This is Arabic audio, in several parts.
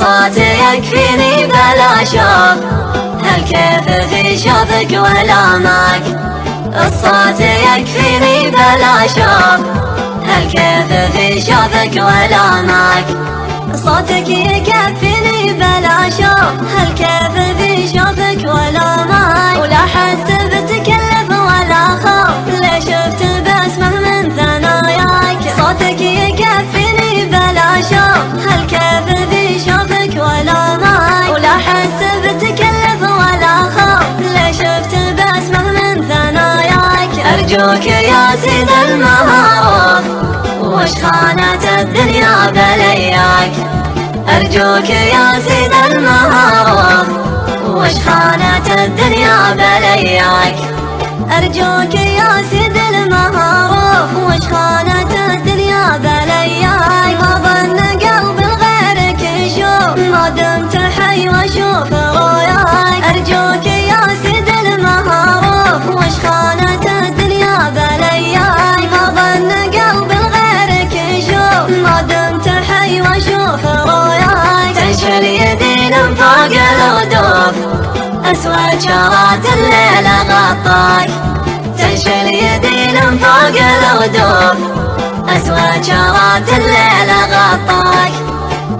الصوت يكفيني بلا شوف، هالكيف في شوفك ولامك. الصوت يكفيني بلا شوف، هالكيف في شوفك ولامك. صوتك يكفيني بلا شوف، هالكيف في شوفك ولامك. ولا حس بتكلف ولا خوف، ليش شفت بسمه من ثناياك. صوتك يكفيني بلا شوف، هالكيف في شوفك ولامك. ولا حس بتكلف ولا خوف، ليش شفت بسمه من ثناياك. أرجوك يا سيد المعروف، وش خانت الدنيا بلياك. أرجوك يا سيد المعروف، وش خانت الدنيا بلياك. أرجوك يا سيد المعروف، وش خانت الدنيا بلياك. ما ظن قلب غيرك يشوف، ما دمت حي واشوف رؤياك. أرجوك يا سيد المعروف، وش خانت الدنيا بلياك. ما ظن قلب غيرك يشوف، ما دمت حي واشوف رؤياك. تنشر يدي من فوق الغدوف، أسود شارات الليل غطاك. تنشر يدي من فوق الغدوف، أسود شارات الليل غطاك.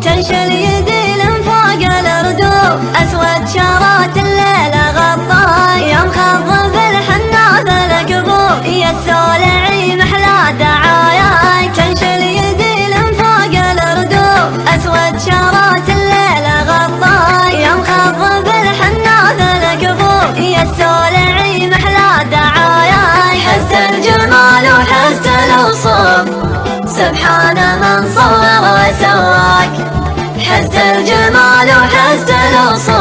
تنشر يدي من فوق الردوف، أسود شارات الليل غطاك. يا مخضب الحناث الكبوف، يا السولعي محلى دعاياك. تنشر يدي من فوق الردوف، أسود شارات الليل غطاك. يا مخضب الحناث الكبوف، يا السولعي محلى دعاياك. حس الجمال وحس الوصوف، سبحان من صور وسواك. حس الجمال وحس الوصوف،